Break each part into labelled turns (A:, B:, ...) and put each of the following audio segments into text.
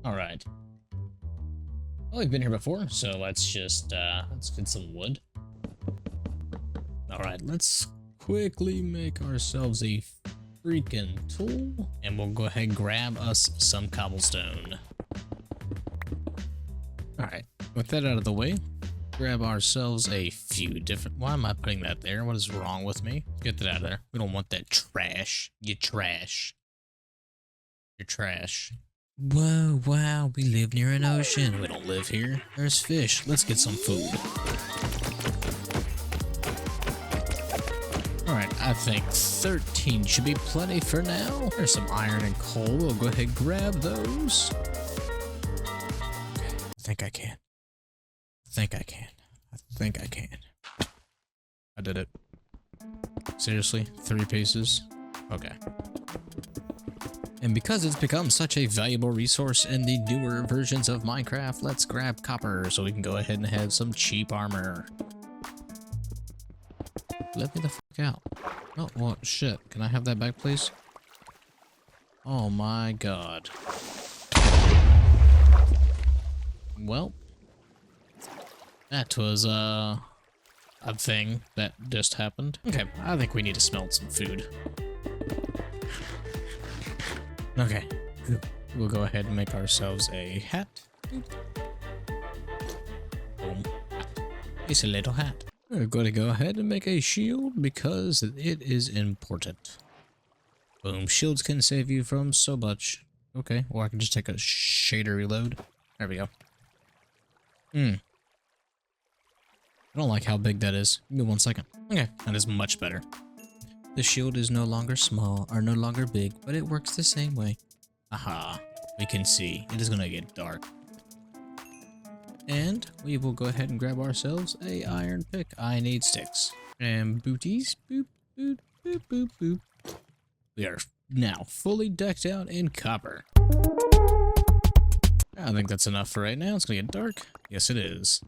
A: Alright. Well, we've been here before, so let's just, let's get some wood. Alright, let's quickly make ourselves a freaking tool, and we'll go ahead and grab us some cobblestone. Alright, with that out of the way, grab ourselves a few different... Why am I putting that there? What is wrong with me? Get that out of there. We don't want that trash. You trash. You're trash. Whoa, wow, we live near an ocean. We don't live here. There's fish. Let's get some food. Alright, I think 13 should be plenty for now. There's some iron and coal. We'll go ahead and grab those. Okay, I think I can. I did it. Seriously? 3 pieces? Okay. And because it's become such a valuable resource in the newer versions of Minecraft, let's grab copper so we can go ahead and have some cheap armor. Let me the fuck out. Oh, well, shit. Can I have that back, please? Oh my god. Well, that was, a thing that just happened. Okay, I think we need to smelt some food. Okay, we'll go ahead and make ourselves a hat. Boom. It's a little hat. We're going to go ahead and make a shield because it is important. Boom, shields can save you from so much. Okay, or I can just take a shader reload. There we go. I don't like how big that is. Give me 1 second. Okay, that is much better. The shield is no longer small or no longer big, but it works the same way. Aha, we can see. It is gonna get dark. And we will go ahead and grab ourselves a iron pick. I need sticks. And booties. Boop, boop, boop, boop, boop. We are now fully decked out in copper. I think that's enough for right now. It's gonna get dark. Yes, it is.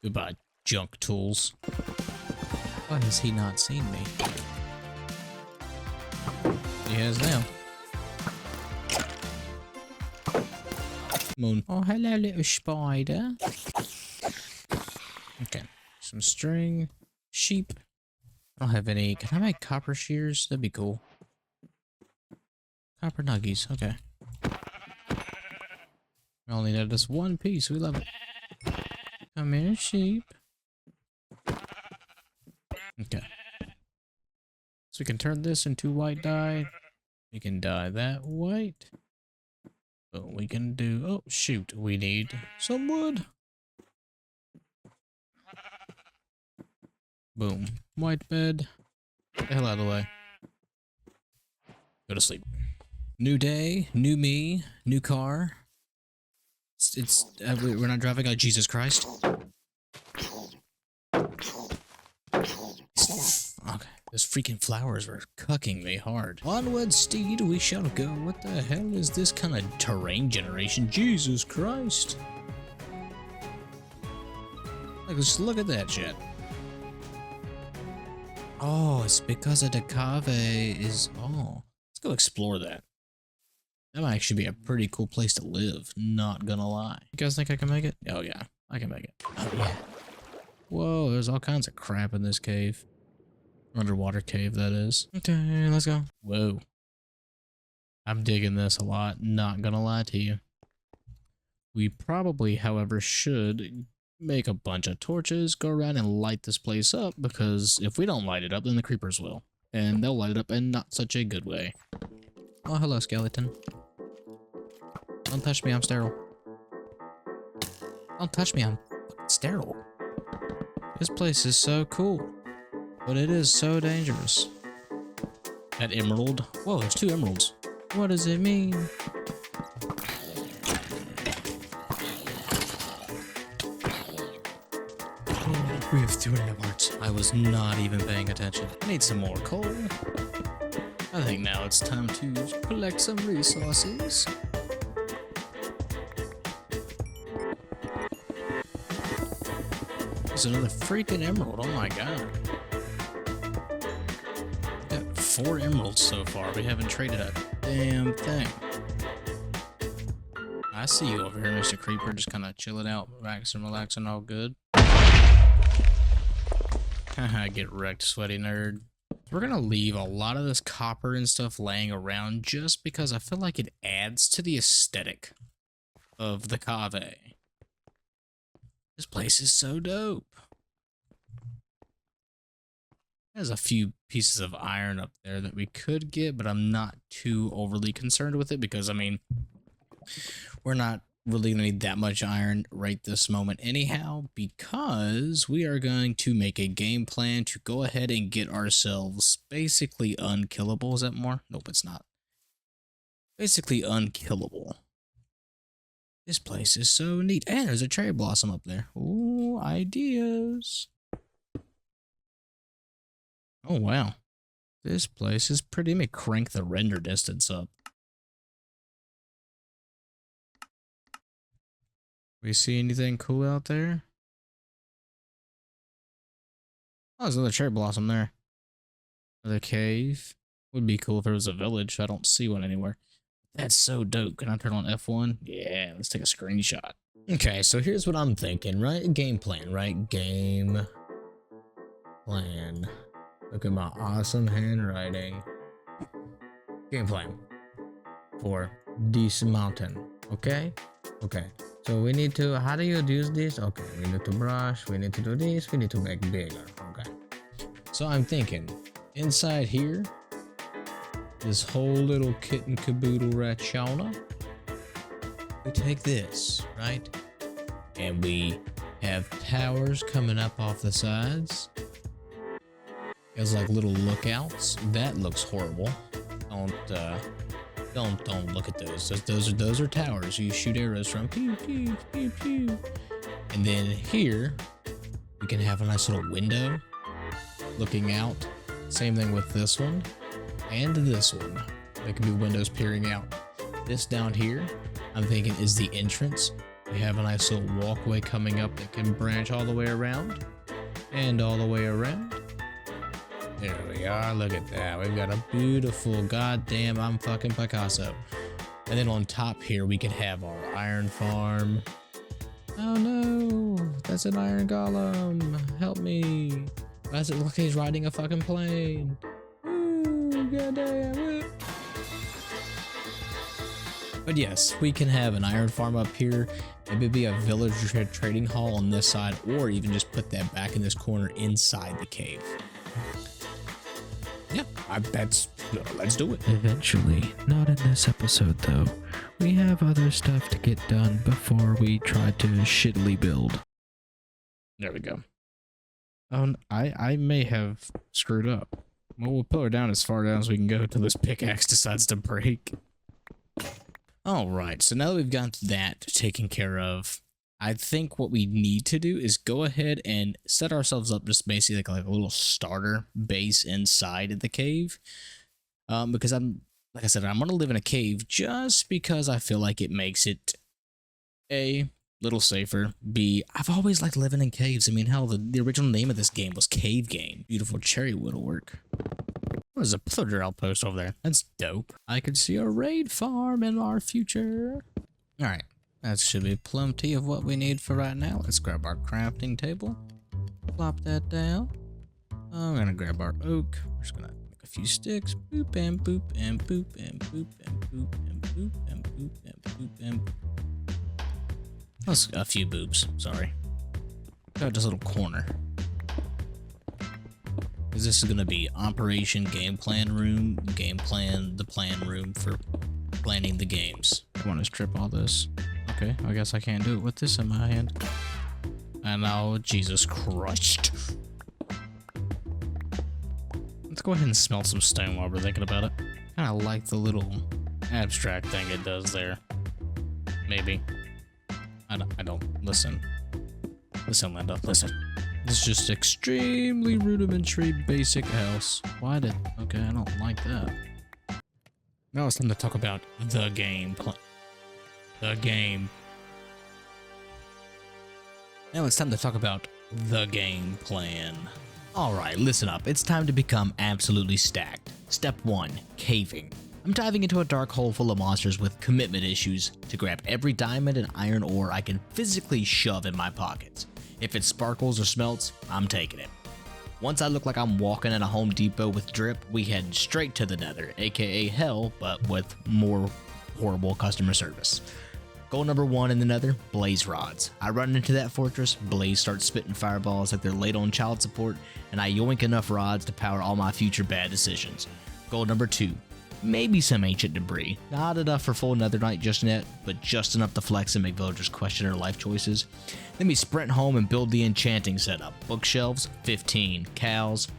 A: Goodbye, junk tools. Why has he not seen me? He has now. Moon. Oh, hello, little spider. Okay, some string, sheep. I don't have any. Can I make copper shears? That'd be cool. Copper nuggies. Okay. We only need just 1 piece. We love it. Come here, sheep. Okay. So we can turn this into white dye. We can dye that white. But we can do... Oh, shoot. We need some wood. Boom. White bed. Get the hell out of the way. Go to sleep. New day, new me, new car. We're not driving a Jesus Christ. Okay, those freaking flowers were cucking me hard. Onward, steed, we shall go. What the hell is this kind of terrain generation? Jesus Christ. Like, just look at that shit. Oh, it's because of the cave is... Oh, let's go explore that. That might actually be a pretty cool place to live, not gonna lie. You guys think I can make it? Oh yeah, I can make it. Oh yeah. Whoa, there's all kinds of crap in this cave. Underwater cave, that is. Okay, let's go. Whoa. I'm digging this a lot, not gonna lie to you. We probably, however, should make a bunch of torches, go around and light this place up, because if we don't light it up, then the creepers will. And they'll light it up in not such a good way. Oh, hello, skeleton. Don't touch me, I'm sterile. Don't touch me, I'm sterile. This place is so cool, but it is so dangerous. That emerald. Whoa, there's 2 emeralds. What does it mean? Oh, we have 2 hearts. I was not even paying attention. I need some more coal. I think now it's time to collect some resources. There's another freaking emerald, oh my god. Got 4 emeralds so far, we haven't traded a damn thing. I see you over here, Mr. Creeper, just kind of chilling out, relaxing, all good. Get wrecked, sweaty nerd. We're gonna leave a lot of this copper and stuff laying around just because I feel like it adds to the aesthetic of the cave. This place is so dope. There's a few pieces of iron up there that we could get, but I'm not too overly concerned with it because, I mean, we're not really gonna need that much iron right this moment anyhow, because we are going to make a game plan to go ahead and get ourselves basically unkillable. Is that more? Nope, it's not. Basically unkillable. This place is so neat. And there's a cherry blossom up there. Ooh, ideas. Oh, wow. This place is pretty. Let me crank the render distance up. We see anything cool out there? Oh, there's another cherry blossom there. Another cave. Would be cool if there was a village. I don't see one anywhere. That's so dope. Can I turn on F1? Yeah, let's take a screenshot. Okay, so here's what I'm thinking, right? Game plan, right? Game plan. Look at my awesome handwriting. Game plan for this mountain, okay? Okay. So we need to, how do you use this? Okay, we need to brush, we need to do this, we need to make bigger, okay. So I'm thinking, inside here, this whole little kitten caboodle ratchona, we take this, right? And we have towers coming up off the sides. There's like little lookouts. That looks horrible. Don't look at those. Those are towers you shoot arrows from. Pew, pew, pew, pew. And then here, we can have a nice little window looking out. Same thing with this one and this one. There can be windows peering out. This down here, I'm thinking is the entrance. We have a nice little walkway coming up that can branch all the way around and all the way around. There we are, look at that. We've got a beautiful, goddamn, I'm fucking Picasso. And then on top here, we can have our iron farm. Oh no, that's an iron golem. Help me. Why does it look like he's riding a fucking plane? Ooh, goddamn. Woo. But yes, we can have an iron farm up here. Maybe be a village trading hall on this side, or even just put that back in this corner inside the cave. Yeah, let's do it.
B: Eventually, not in this episode though. We have other stuff to get done before we try to shittily build.
A: There we go. Oh, I may have screwed up. Well, we'll put her down as far down as we can go until this pickaxe decides to break. Alright, so now that we've got that taken care of, I think what we need to do is go ahead and set ourselves up just basically like a little starter base inside of the cave. Because like I said, I'm going to live in a cave just because I feel like it makes it A, little safer, B, I've always liked living in caves. I mean, hell, the original name of this game was Cave Game. Beautiful cherry woodwork. There's a pillager outpost over there. That's dope. I could see a raid farm in our future. Alright. That should be plenty of what we need for right now. Let's grab our crafting table. Plop that down. I'm gonna grab our oak. We're just gonna make a few sticks. Boop and boop and boop and boop and boop and boop and boop and boop and boop. That's a few boobs, sorry. Got this little corner. Because this is gonna be Operation Game Plan Room. Game Plan, the plan room for planning the games. I want to strip all this. Okay, I guess I can't do it with this in my hand. And now, Jesus Christ. Let's go ahead and smelt some stone while we're thinking about it. Kind of like the little abstract thing it does there. Maybe. I don't. Listen. Listen, Linda, listen. This is just extremely rudimentary basic house. Why did... Okay, I don't like that. Now it's time to talk about the game plan. The game. Now it's time to talk about the game plan. Alright, listen up. It's time to become absolutely stacked. Step 1, caving. I'm diving into a dark hole full of monsters with commitment issues to grab every diamond and iron ore I can physically shove in my pockets. If it sparkles or smelts, I'm taking it. Once I look like I'm walking at a Home Depot with drip, we head straight to the Nether, aka hell, but with more horrible customer service. Goal number 1 in the Nether, blaze rods. I run into that fortress, blaze starts spitting fireballs like they're late on child support, and I yoink enough rods to power all my future bad decisions. Goal number 2, maybe some ancient debris. Not enough for full Netherite just yet, but just enough to flex and make villagers question their life choices. Then we sprint home and build the enchanting setup. Bookshelves, 15. Cows,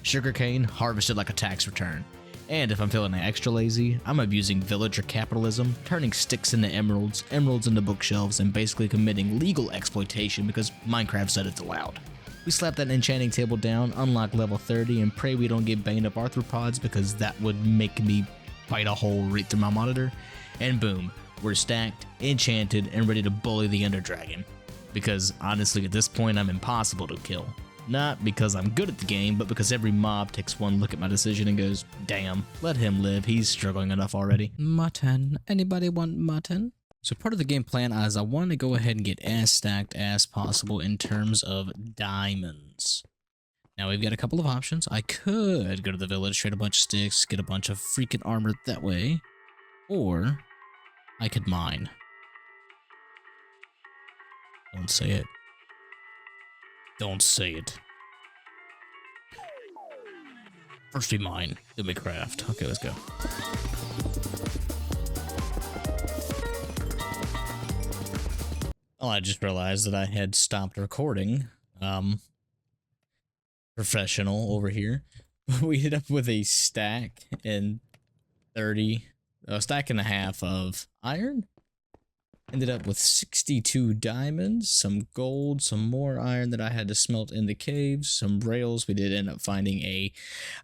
A: sugarcane, harvested like a tax return. And if I'm feeling extra lazy, I'm abusing villager capitalism, turning sticks into emeralds, emeralds into bookshelves, and basically committing legal exploitation because Minecraft said it's allowed. We slap that enchanting table down, unlock level 30, and pray we don't get banged up arthropods because that would make me bite a hole right through my monitor. And boom, we're stacked, enchanted, and ready to bully the Ender Dragon. Because honestly, at this point, I'm impossible to kill. Not because I'm good at the game, but because every mob takes one look at my decision and goes, damn, let him live, he's struggling enough already. Mutton. Anybody want mutton? So part of the game plan is I want to go ahead and get as stacked as possible in terms of diamonds. Now we've got a couple of options. I could go to the village, trade a bunch of sticks, get a bunch of freaking armor that way, or I could mine. Don't say it. Don't say it. First we mine, then we craft. Okay, let's go. Oh, I just realized that I had stopped recording. Professional over here. We hit up with a stack and a stack and a half of iron. Ended up with 62 diamonds, some gold, some more iron that I had to smelt in the caves, some rails. We did end up finding a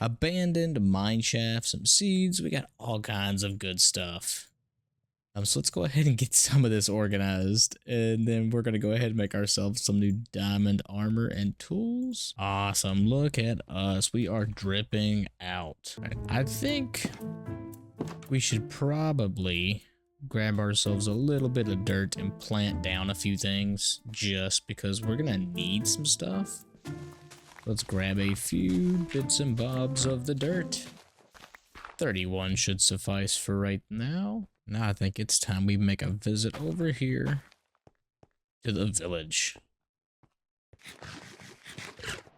A: abandoned mine shaft, some seeds. We got all kinds of good stuff. So let's go ahead and get some of this organized, and then we're going to go ahead and make ourselves some new diamond armor and tools. Awesome. Look at us. We are dripping out. I think we should probably grab ourselves a little bit of dirt and plant down a few things just because we're gonna need some stuff. Let's grab a few bits and bobs of the dirt. 31 should suffice for right now. Now I think it's time we make a visit over here to the village.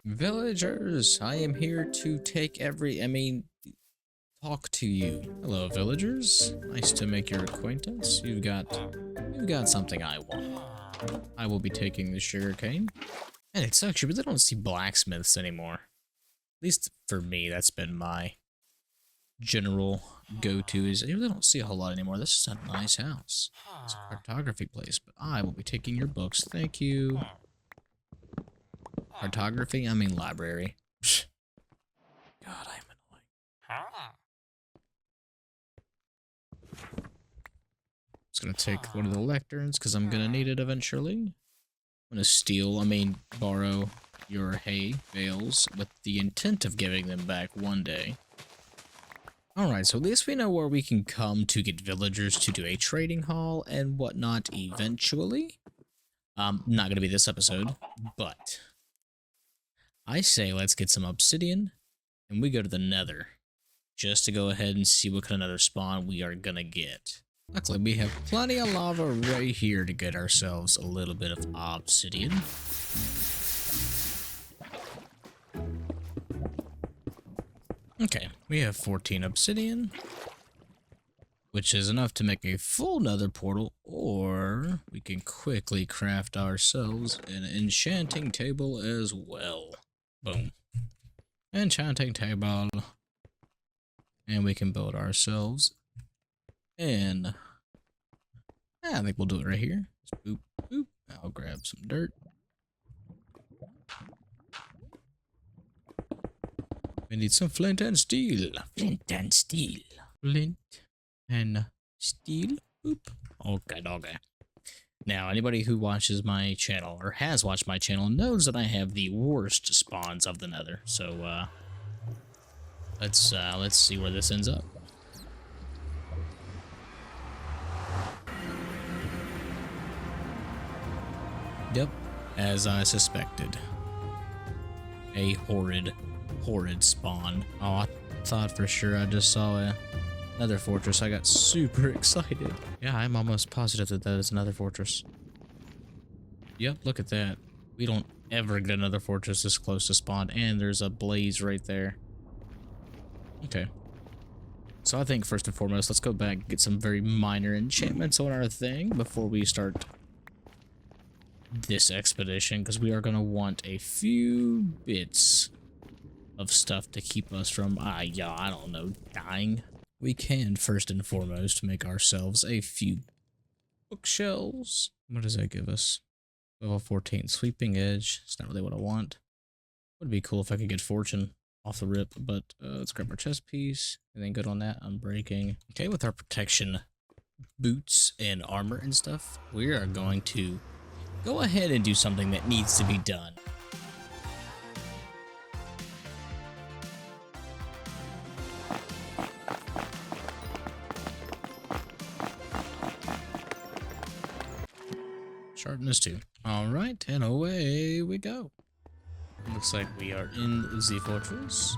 A: Villagers, I am here to talk to you. Hello, villagers. Nice to make your acquaintance. You've got something I want. I will be taking the sugarcane. And it sucks, you really don't see blacksmiths anymore. At least for me, that's been my general go-to, is you really don't see a whole lot anymore. This is a nice house. It's a cartography place, but I will be taking your books. Thank you. Cartography? I mean library. God, I'm annoying. Just gonna take one of the lecterns because I'm gonna need it eventually. I'm gonna borrow your hay bales with the intent of giving them back one day. Alright, so at least we know where we can come to get villagers to do a trading hall and whatnot eventually. Not gonna be this episode, but I say let's get some obsidian and we go to the Nether just to go ahead and see what kind of Nether spawn we are gonna get. Luckily, we have plenty of lava right here to get ourselves a little bit of obsidian. Okay, we have 14 obsidian, which is enough to make a full Nether portal, or we can quickly craft ourselves an enchanting table as well. Boom. Enchanting table. And we can build ourselves. And I think we'll do it right here. Just boop, boop. I'll grab some dirt. We need some flint and steel. Flint and steel. Flint and steel. Boop. Okay, okay. Now, anybody who watches my channel or has watched my channel knows that I have the worst spawns of the Nether. So, let's see where this ends up. Yep, as I suspected. A horrid spawn. Oh, I thought for sure I just saw another fortress. I got super excited. Yeah, I'm almost positive that that is another fortress. Yep, look at that. We don't ever get another fortress this close to spawn, and there's a blaze right there. Okay. So I think first and foremost, let's go back and get some very minor enchantments on our thing before we start this expedition, because we are going to want a few bits of stuff to keep us from, I don't know, dying. We can first and foremost make ourselves a few bookshelves. What does that give us? Level 14, sweeping edge. It's not really what I want. Would be cool if I could get fortune off the rip, but let's grab our chest piece. Anything good on that? Unbreaking. Okay, with our protection boots and armor and stuff, we are going to go ahead and do something that needs to be done. Sharpness 2. Alright, and away we go. Looks like we are in the fortress.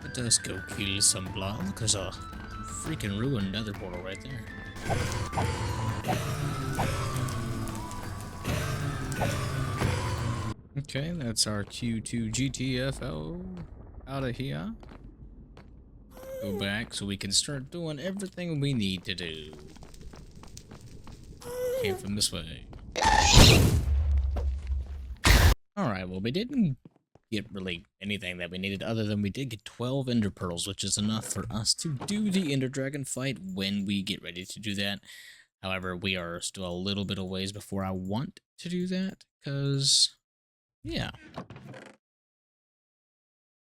A: Let us go kill some blood. There's a freaking ruined nether portal right there. Okay, that's our Q2 GTFO out of here. Go back so we can start doing everything we need to do. Came from this way. Alright, well, we didn't get really anything that we needed other than we did get 12 ender pearls, which is enough for us to do the ender dragon fight when we get ready to do that. However, we are still a little bit of ways before I want to do that, because, yeah.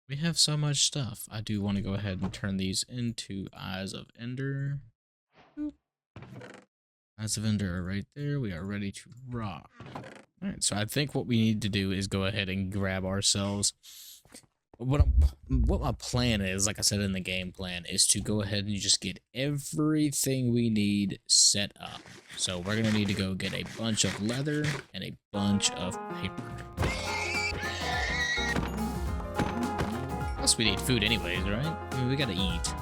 A: We have so much stuff. I do want to go ahead and turn these into Eyes of Ender. Boop. Eyes of Ender are right there. We are ready to rock. Alright, so I think what we need to do is go ahead and grab ourselves. What my plan is, like I said in the game plan, is to go ahead and just get everything we need set up. So we're going to need to go get a bunch of leather and a bunch of paper. Plus we need food anyways, right? I mean, we gotta eat.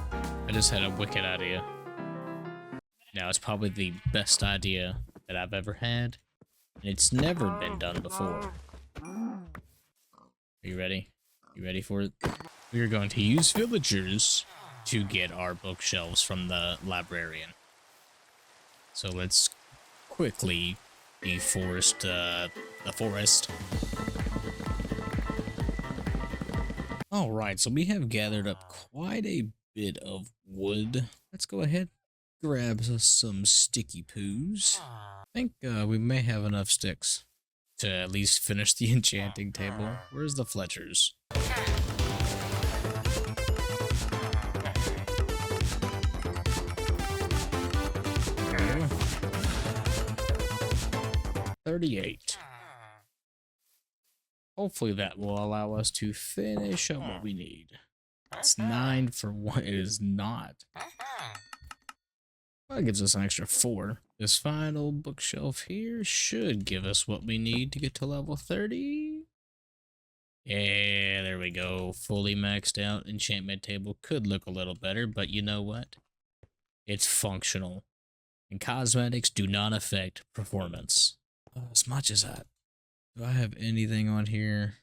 A: I just had a wicked idea. Now, it's probably the best idea that I've ever had, and it's never been done before. Are you ready? You ready for it? We are going to use villagers to get our bookshelves from the librarian. So let's quickly deforest the forest. Alright, so we have gathered up quite a bit of wood. Let's go ahead, grab us some sticky poos. I think we may have enough sticks to at least finish the enchanting table. Where's the Fletchers? There we go. 38. Hopefully that will allow us to finish up what we need. It's 9 for 1. It is not. Well, that gives us an extra 4. This final bookshelf here should give us what we need to get to level 30. Yeah, there we go. Fully maxed out enchantment table. Could look a little better, but you know what? It's functional. And cosmetics do not affect performance. As much as that. Do I have anything on here?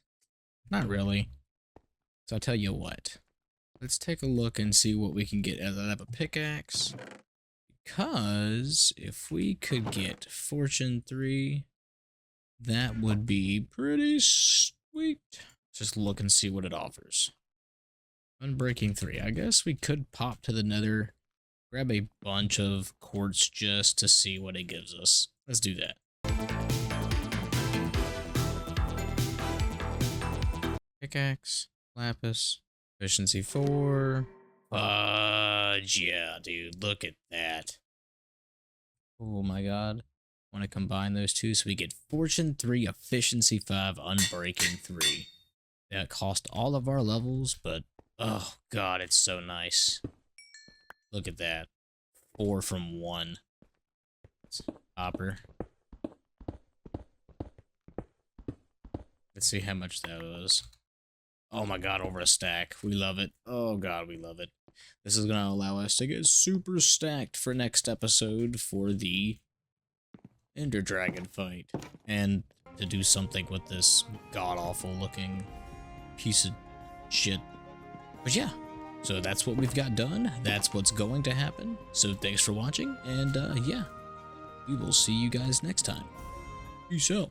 A: Not really. So I'll tell you what. Let's take a look and see what we can get out of a pickaxe. Because if we could get Fortune 3, that would be pretty sweet. Just look and see what it offers. Unbreaking 3. I guess we could pop to the nether, grab a bunch of quartz just to see what it gives us. Let's do that. Pickaxe, lapis, efficiency 4. Yeah, dude, look at that. Oh my god. Want to combine those two so we get Fortune 3, Efficiency 5, Unbreaking 3. That cost all of our levels, but oh god, it's so nice. Look at that. 4 from 1. Hopper. Let's see how much that was. Oh my god, over a stack. We love it. Oh god, we love it. This is going to allow us to get super stacked for next episode for the Ender Dragon fight. And to do something with this god-awful looking piece of shit. But yeah, so that's what we've got done. That's what's going to happen. So thanks for watching, and yeah, we will see you guys next time. Peace out.